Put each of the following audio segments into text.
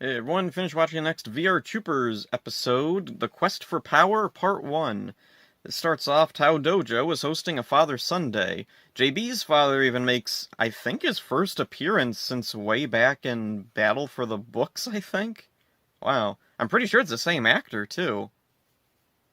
Hey everyone, finish watching the next VR Troopers episode, The Quest for Power, Part 1. It starts off, Tao Dojo is hosting a Father-Son Day. JB's father even makes, I think, his first appearance since way back in Battle for the Books, I think? Wow. I'm pretty sure it's the same actor, too.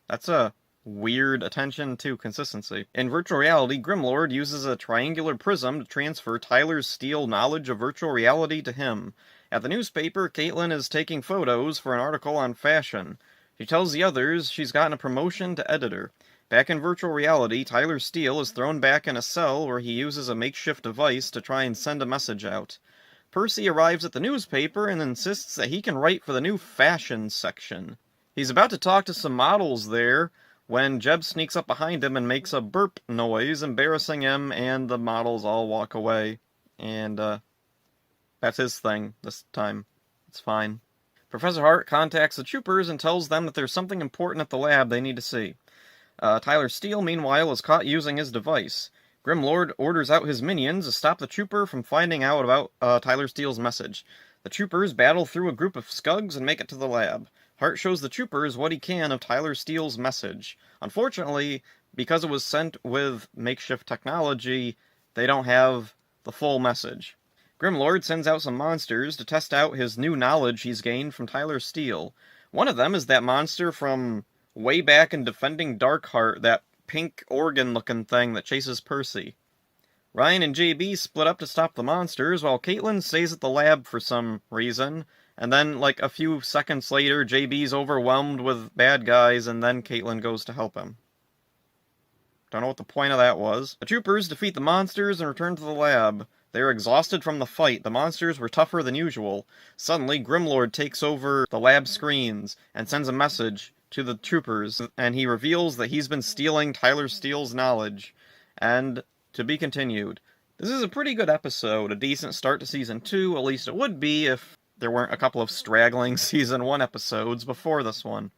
That's a weird attention to consistency. In virtual reality, Grimlord uses a triangular prism to transfer Tyler's Steele knowledge of virtual reality to him. At the newspaper, Caitlin is taking photos for an article on fashion. She tells the others she's gotten a promotion to editor. Back in virtual reality, Tyler Steele is thrown back in a cell where he uses a makeshift device to try and send a message out. Percy arrives at the newspaper and insists that he can write for the new fashion section. He's about to talk to some models there when Jeb sneaks up behind him and makes a burp noise, embarrassing him, and the models all walk away. And, that's his thing this time. It's fine. Professor Hart contacts the troopers and tells them that there's something important at the lab they need to see. Tyler Steele, meanwhile, is caught using his device. Grimlord orders out his minions to stop the trooper from finding out about Tyler Steele's message. The troopers battle through a group of skugs and make it to the lab. Hart shows the troopers what he can of Tyler Steele's message. Unfortunately, because it was sent with makeshift technology, they don't have the full message. Grimlord sends out some monsters to test out his new knowledge he's gained from Tyler Steele. One of them is that monster from way back in Defending Darkheart, that pink organ-looking thing that chases Percy. Ryan and JB split up to stop the monsters, while Caitlin stays at the lab for some reason, and then, like, a few seconds later, JB's overwhelmed with bad guys, and then Caitlin goes to help him. Don't know what the point of that was. The troopers defeat the monsters and return to the lab. They are exhausted from the fight. The monsters were tougher than usual. Suddenly, Grimlord takes over the lab screens and sends a message to the troopers, and he reveals that he's been stealing Tyler Steele's knowledge. And to be continued. This is a pretty good episode, a decent start to Season 2, at least it would be if there weren't a couple of straggling Season 1 episodes before this one.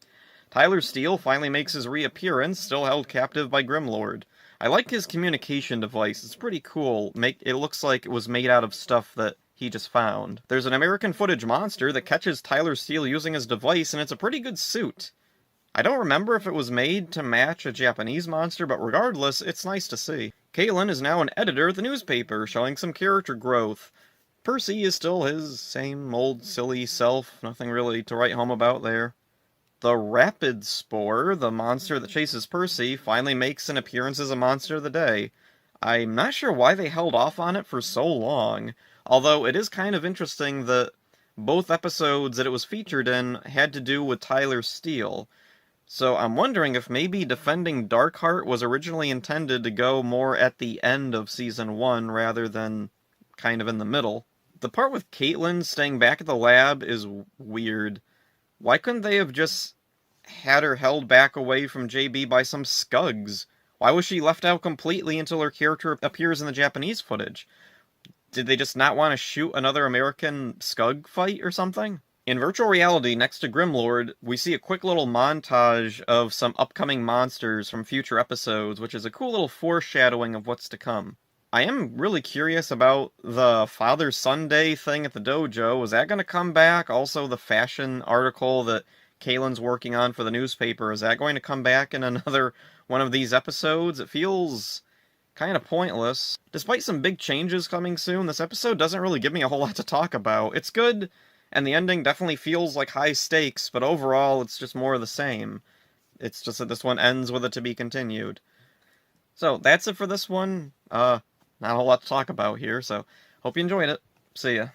Tyler Steele finally makes his reappearance, still held captive by Grimlord. I like his communication device. It's pretty cool. It looks like it was made out of stuff that he just found. There's an American footage monster that catches Tyler Steele using his device, and it's a pretty good suit. I don't remember if it was made to match a Japanese monster, but regardless, it's nice to see. Caitlin is now an editor at the newspaper, showing some character growth. Percy is still his same old silly self, nothing really to write home about there. The Rapid Spore, the monster that chases Percy, finally makes an appearance as a monster of the day. I'm not sure why they held off on it for so long, although it is kind of interesting that both episodes that it was featured in had to do with Tyler Steele. So I'm wondering if maybe Defending Darkheart was originally intended to go more at the end of Season 1 rather than kind of in the middle. The part with Caitlin staying back at the lab is weird. Why couldn't they have just had her held back away from JB by some skugs? Why was she left out completely until her character appears in the Japanese footage? Did they just not want to shoot another American skug fight or something? In virtual reality, next to Grimlord, we see a quick little montage of some upcoming monsters from future episodes, which is a cool little foreshadowing of what's to come. I am really curious about the Father-Son Day thing at the dojo. Is that going to come back? Also, the fashion article that Kaylin's working on for the newspaper, is that going to come back in another one of these episodes? It feels kind of pointless. Despite some big changes coming soon, this episode doesn't really give me a whole lot to talk about. It's good, and the ending definitely feels like high stakes, but overall it's just more of the same. It's just that this one ends with it to be continued. So, that's it for this one. Not a whole lot to talk about here, so hope you enjoyed it. See ya.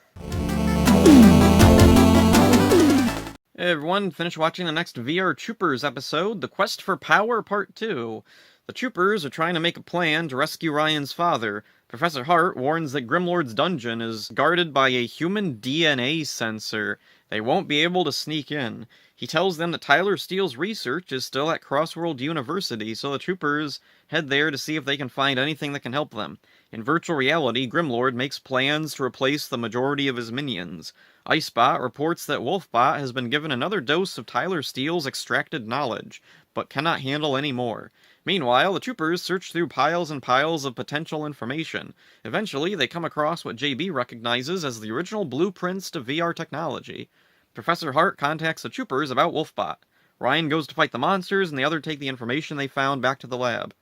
Hey everyone, finish watching the next VR Troopers episode, The Quest for Power Part 2. The Troopers are trying to make a plan to rescue Ryan's father. Professor Hart warns that Grimlord's dungeon is guarded by a human DNA sensor. They won't be able to sneak in. He tells them that Tyler Steele's research is still at Crossworld University, so the troopers head there to see if they can find anything that can help them. In virtual reality, Grimlord makes plans to replace the majority of his minions. Icebot reports that Wolfbot has been given another dose of Tyler Steele's extracted knowledge, but cannot handle any more. Meanwhile, the troopers search through piles and piles of potential information. Eventually, they come across what JB recognizes as the original blueprints to VR technology. Professor Hart contacts the troopers about Wolfbot. Ryan goes to fight the monsters, and the others take the information they found back to the lab.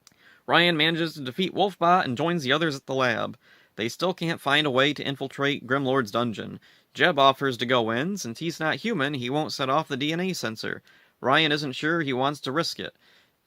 Ryan manages to defeat Wolfbot and joins the others at the lab. They still can't find a way to infiltrate Grimlord's dungeon. Jeb offers to go in. Since he's not human, he won't set off the DNA sensor. Ryan isn't sure he wants to risk it.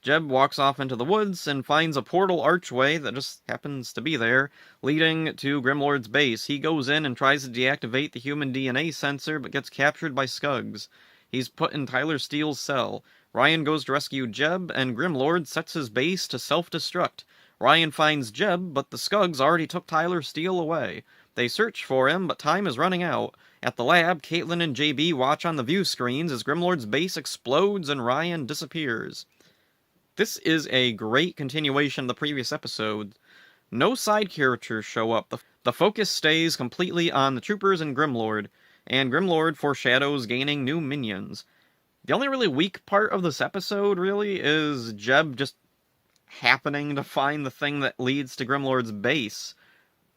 Jeb walks off into the woods and finds a portal archway that just happens to be there, leading to Grimlord's base. He goes in and tries to deactivate the human DNA sensor, but gets captured by Skugs. He's put in Tyler Steele's cell. Ryan goes to rescue Jeb, and Grimlord sets his base to self-destruct. Ryan finds Jeb, but the Skugs already took Tyler Steele away. They search for him, but time is running out. At the lab, Caitlin and JB watch on the view screens as Grimlord's base explodes and Ryan disappears. This is a great continuation of the previous episode. No side characters show up. The focus stays completely on the troopers and Grimlord foreshadows gaining new minions. The only really weak part of this episode, really, is Jeb just happening to find the thing that leads to Grimlord's base.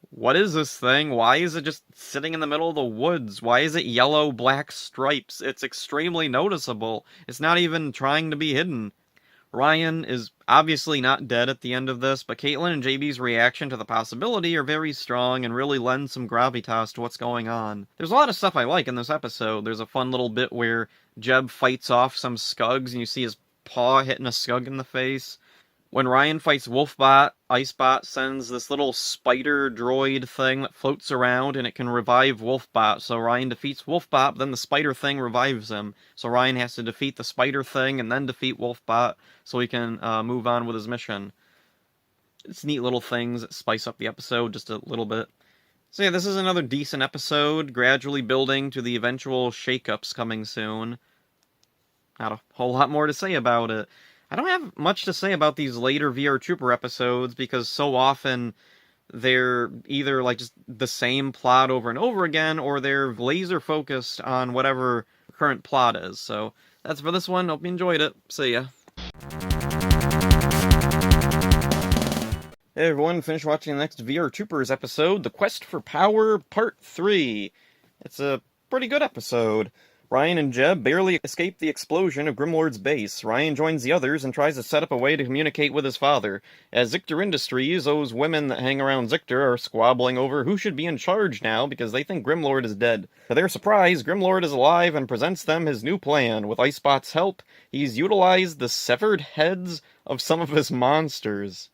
What is this thing? Why is it just sitting in the middle of the woods? Why is it yellow-black stripes? It's extremely noticeable. It's not even trying to be hidden. Ryan is obviously not dead at the end of this, but Caitlin and JB's reaction to the possibility are very strong and really lend some gravitas to what's going on. There's a lot of stuff I like in this episode. There's a fun little bit where Jeb fights off some Skugs and you see his paw hitting a Skug in the face. When Ryan fights Wolfbot, Icebot sends this little spider droid thing that floats around and it can revive Wolfbot. So Ryan defeats Wolfbot, but then the spider thing revives him. So Ryan has to defeat the spider thing and then defeat Wolfbot so he can move on with his mission. It's neat little things that spice up the episode just a little bit. So yeah, this is another decent episode, gradually building to the eventual shakeups coming soon. Not a whole lot more to say about it. I don't have much to say about these later VR Trooper episodes because so often they're either like just the same plot over and over again or they're laser focused on whatever current plot is. So that's for this one. Hope you enjoyed it. See ya. Hey everyone, finished watching the next VR Troopers episode, The Quest for Power Part 3. It's a pretty good episode. Ryan and Jeb barely escape the explosion of Grimlord's base. Ryan joins the others and tries to set up a way to communicate with his father. As Zictor Industries, those women that hang around Zictor are squabbling over who should be in charge now because they think Grimlord is dead. To their surprise, Grimlord is alive and presents them his new plan. With Icebot's help, he's utilized the severed heads of some of his monsters.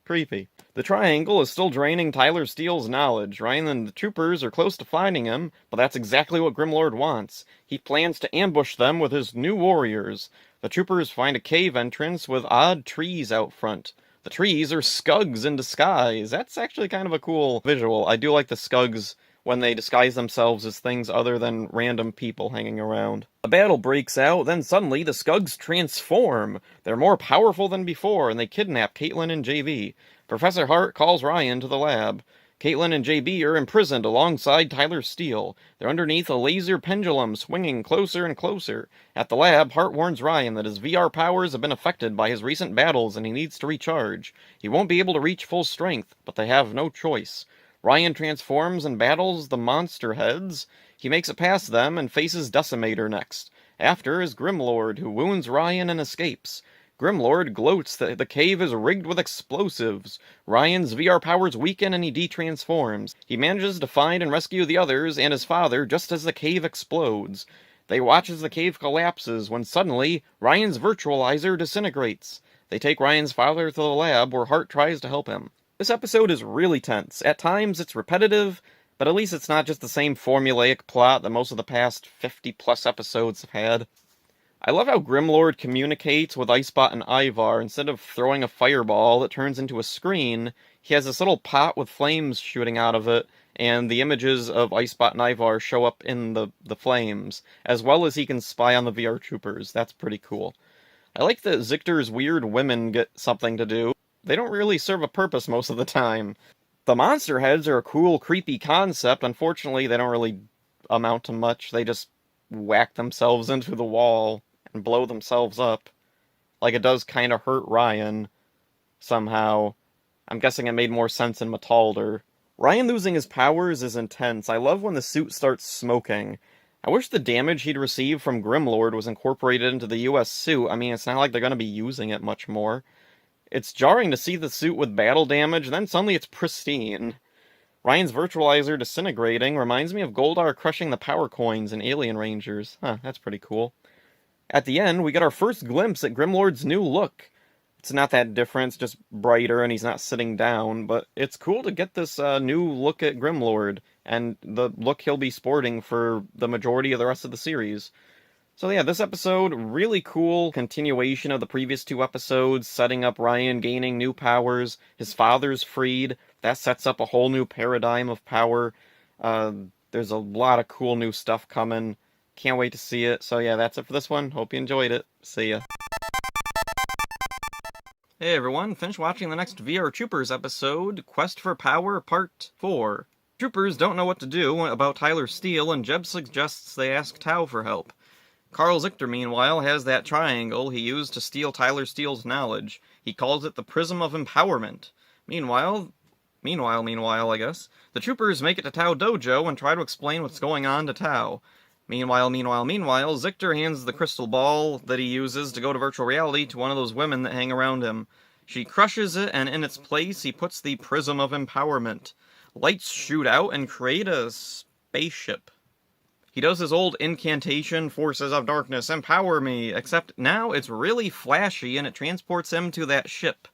Creepy. The Triangle is still draining Tyler Steele's knowledge. Ryan and the troopers are close to finding him, but that's exactly what Grimlord wants. He plans to ambush them with his new warriors. The troopers find a cave entrance with odd trees out front. The trees are Skugs in disguise. That's actually kind of a cool visual. I do like the Skugs when they disguise themselves as things other than random people hanging around. A battle breaks out, then suddenly the Skugs transform. They're more powerful than before, and they kidnap Caitlin and JB. Professor Hart calls Ryan to the lab. Caitlin and JB are imprisoned alongside Tyler Steele. They're underneath a laser pendulum, swinging closer and closer. At the lab, Hart warns Ryan that his VR powers have been affected by his recent battles and he needs to recharge. He won't be able to reach full strength, but they have no choice. Ryan transforms and battles the monster heads. He makes it past them and faces Decimator next. After is Grimlord, who wounds Ryan and escapes. Grimlord gloats that the cave is rigged with explosives. Ryan's VR powers weaken and he detransforms. He manages to find and rescue the others and his father just as the cave explodes. They watch as the cave collapses when suddenly Ryan's virtualizer disintegrates. They take Ryan's father to the lab where Hart tries to help him. This episode is really tense. At times it's repetitive, but at least it's not just the same formulaic plot that most of the past 50-plus episodes have had. I love how Grimlord communicates with Icebot and Ivar. Instead of throwing a fireball that turns into a screen, he has this little pot with flames shooting out of it, and the images of Icebot and Ivar show up in the flames, as well as he can spy on the VR troopers. That's pretty cool. I like that Zictor's weird women get something to do. They don't really serve a purpose most of the time. The monster heads are a cool, creepy concept. Unfortunately, they don't really amount to much. They just whack themselves into the wall and blow themselves up. Like, it does kind of hurt Ryan, somehow. I'm guessing it made more sense in Metalder. Ryan losing his powers is intense. I love when the suit starts smoking. I wish the damage he'd received from Grimlord was incorporated into the US suit. I mean, it's not like they're going to be using it much more. It's jarring to see the suit with battle damage, then suddenly it's pristine. Ryan's virtualizer disintegrating reminds me of Goldar crushing the power coins in Alien Rangers. Huh, that's pretty cool. At the end, we get our first glimpse at Grimlord's new look. It's not that different, it's just brighter and he's not sitting down, but it's cool to get this new look at Grimlord, and the look he'll be sporting for the majority of the rest of the series. So yeah, this episode, really cool continuation of the previous two episodes, setting up Ryan gaining new powers, his father's freed, that sets up a whole new paradigm of power. There's a lot of cool new stuff coming. Can't wait to see it. So yeah, that's it for this one. Hope you enjoyed it. See ya. Hey everyone, finished watching the next VR Troopers episode, Quest for Power Part 4. Troopers don't know what to do about Tyler Steele, and Jeb suggests they ask Tau for help. Carl Zichter, meanwhile, has that triangle he used to steal Tyler Steele's knowledge. He calls it the Prism of Empowerment. Meanwhile, I guess, the troopers make it to Tau Dojo and try to explain what's going on to Tau. Meanwhile, Zichter hands the crystal ball that he uses to go to virtual reality to one of those women that hang around him. She crushes it, and in its place, he puts the Prism of Empowerment. Lights shoot out and create a spaceship. He does his old incantation, Forces of Darkness, empower me, except now it's really flashy and it transports him to that ship.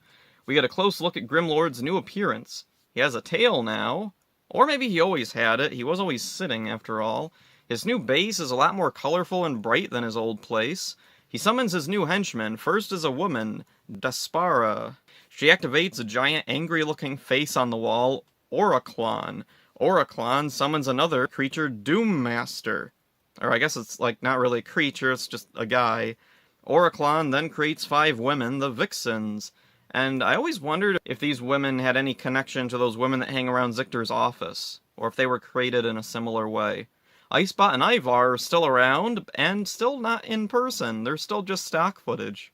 We get a close look at Grimlord's new appearance. He has a tail now, or maybe he always had it, he was always sitting after all. His new base is a lot more colorful and bright than his old place. He summons his new henchman, first as a woman, Despara. She activates a giant angry-looking face on the wall, Oraclon. Oraclon summons another creature, Doommaster. Or I guess it's like not really a creature, it's just a guy. Oraclon then creates 5 women, the Vixens. And I always wondered if these women had any connection to those women that hang around Zichter's office, or if they were created in a similar way. Icebot and Ivar are still around, and still not in person. They're still just stock footage.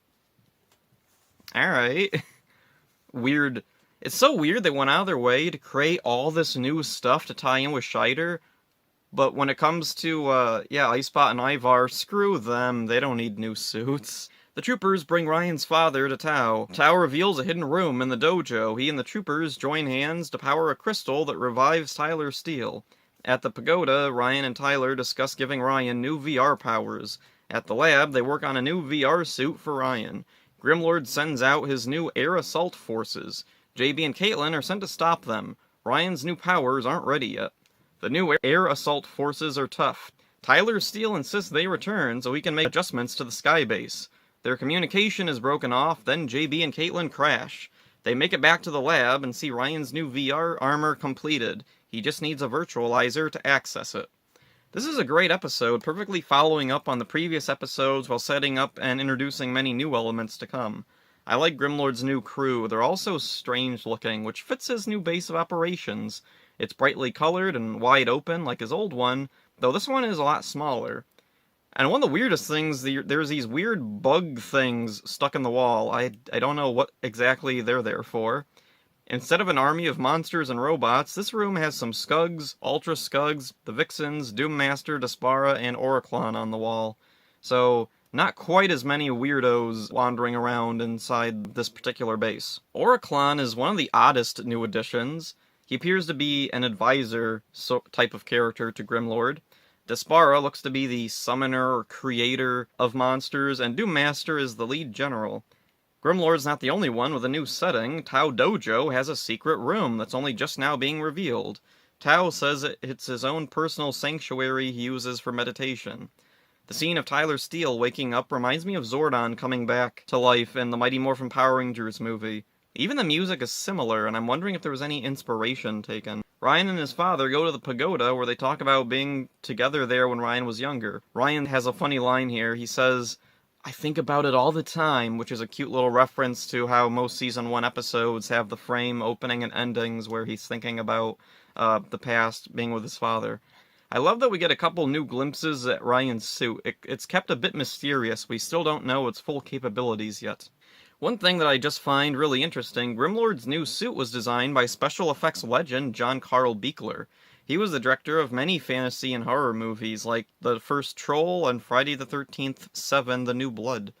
Alright. Weird. It's so weird they went out of their way to create all this new stuff to tie in with Scheider, but when it comes to, Icebot and Ivar, screw them, they don't need new suits. The troopers bring Ryan's father to Tau. Tau reveals a hidden room in the dojo. He and the troopers join hands to power a crystal that revives Tyler Steele. At the pagoda, Ryan and Tyler discuss giving Ryan new VR powers. At the lab, they work on a new VR suit for Ryan. Grimlord sends out his new air assault forces. JB and Caitlin are sent to stop them. Ryan's new powers aren't ready yet. The new air assault forces are tough. Tyler Steele insists they return so he can make adjustments to the skybase. Their communication is broken off, then JB and Caitlin crash. They make it back to the lab and see Ryan's new VR armor completed. He just needs a virtualizer to access it. This is a great episode, perfectly following up on the previous episodes while setting up and introducing many new elements to come. I like Grimlord's new crew. They're all so strange looking, which fits his new base of operations. It's brightly colored and wide open like his old one, though this one is a lot smaller. And one of the weirdest things, there's these weird bug things stuck in the wall. I don't know what exactly they're there for. Instead of an army of monsters and robots, this room has some Skugs, Ultra Skugs, the Vixens, Doommaster, Despara, and Oraclon on the wall. So, not quite as many weirdos wandering around inside this particular base. Oraclon is one of the oddest new additions. He appears to be an advisor type of character to Grimlord. Despara looks to be the summoner or creator of monsters, and Doommaster is the lead general. Grimlord's not the only one with a new setting. Tau Dojo has a secret room that's only just now being revealed. Tau says it's his own personal sanctuary he uses for meditation. The scene of Tyler Steele waking up reminds me of Zordon coming back to life in the Mighty Morphin Power Rangers movie. Even the music is similar, and I'm wondering if there was any inspiration taken. Ryan and his father go to the pagoda where they talk about being together there when Ryan was younger. Ryan has a funny line here. He says, "I think about it all the time," which is a cute little reference to how most Season 1 episodes have the frame opening and endings where he's thinking about the past being with his father. I love that we get a couple new glimpses at Ryan's suit. It's kept a bit mysterious. We still don't know its full capabilities yet. One thing that I just find really interesting, Grimlord's new suit was designed by special effects legend John Carl Buechler. He was the director of many fantasy and horror movies, like the first Troll and Friday the 13th 7, The New Blood.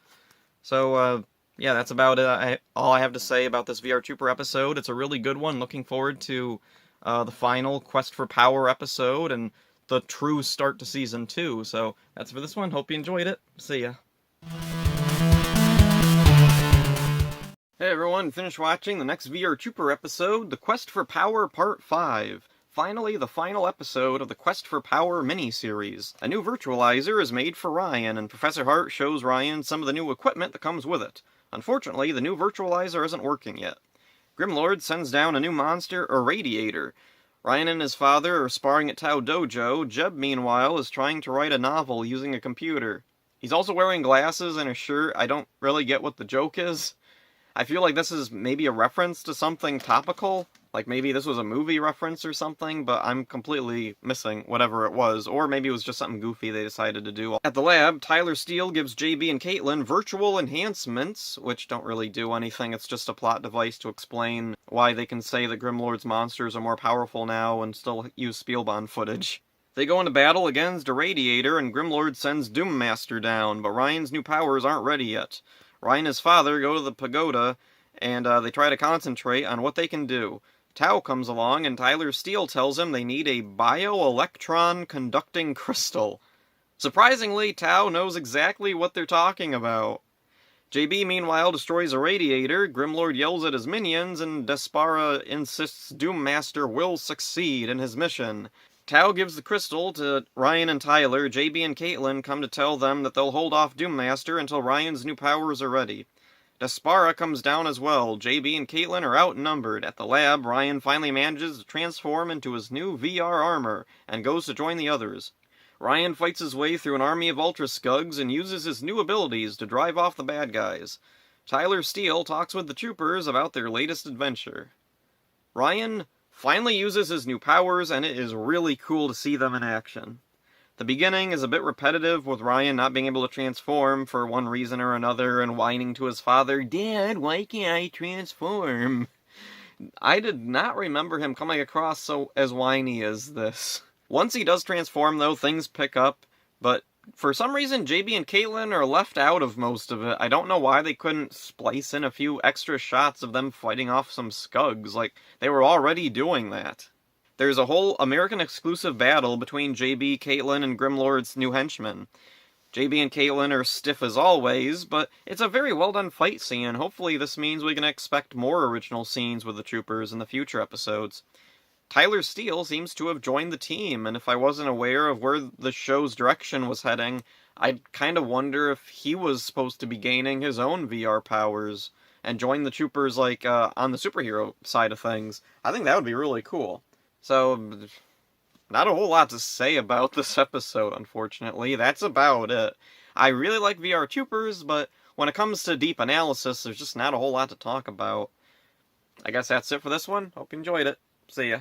So, yeah, that's about it. All I have to say about this VR Trooper episode. It's a really good one. Looking forward to the final Quest for Power episode and the true start to Season 2. So, that's for this one. Hope you enjoyed it. See ya. Hey everyone, finished watching the next VR Trooper episode, The Quest for Power Part 5. Finally, the final episode of the Quest for Power miniseries. A new virtualizer is made for Ryan, and Professor Hart shows Ryan some of the new equipment that comes with it. Unfortunately, the new virtualizer isn't working yet. Grimlord sends down a new monster, a Radiator. Ryan and his father are sparring at Tao Dojo. Jeb, meanwhile, is trying to write a novel using a computer. He's also wearing glasses and a shirt. I don't really get what the joke is. I feel like this is maybe a reference to something topical, like maybe this was a movie reference or something, but I'm completely missing whatever it was, or maybe it was just something goofy they decided to do. At the lab, Tyler Steele gives JB and Caitlin virtual enhancements, which don't really do anything, it's just a plot device to explain why they can say that Grimlord's monsters are more powerful now and still use Spielbahn footage. They go into battle against a Radiator, and Grimlord sends Doommaster down, but Ryan's new powers aren't ready yet. Ryan and his father go to the pagoda, and they try to concentrate on what they can do. Tao comes along, and Tyler Steele tells him they need a bioelectron-conducting crystal. Surprisingly, Tao knows exactly what they're talking about. JB, meanwhile, destroys a Radiator, Grimlord yells at his minions, and Despara insists Doommaster will succeed in his mission. Tao gives the crystal to Ryan and Tyler. JB and Caitlin come to tell them that they'll hold off Doommaster until Ryan's new powers are ready. Despara comes down as well. JB and Caitlin are outnumbered. At the lab, Ryan finally manages to transform into his new VR armor and goes to join the others. Ryan fights his way through an army of Ultra Scugs and uses his new abilities to drive off the bad guys. Tyler Steele talks with the troopers about their latest adventure. Ryan finally uses his new powers, and it is really cool to see them in action. The beginning is a bit repetitive, with Ryan not being able to transform for one reason or another, and whining to his father, "Dad, why can't I transform?" I did not remember him coming across as whiny as this. Once he does transform, though, things pick up, but for some reason, JB and Caitlin are left out of most of it. I don't know why they couldn't splice in a few extra shots of them fighting off some Scugs, like they were already doing that. There's a whole American-exclusive battle between JB, Caitlin, and Grimlord's new henchmen. JB and Caitlin are stiff as always, but it's a very well-done fight scene. Hopefully this means we can expect more original scenes with the troopers in the future episodes. Tyler Steele seems to have joined the team, and if I wasn't aware of where the show's direction was heading, I'd kind of wonder if he was supposed to be gaining his own VR powers and join the troopers, like, on the superhero side of things. I think that would be really cool. So, not a whole lot to say about this episode, unfortunately. That's about it. I really like VR Troopers, but when it comes to deep analysis, there's just not a whole lot to talk about. I guess that's it for this one. Hope you enjoyed it. See ya.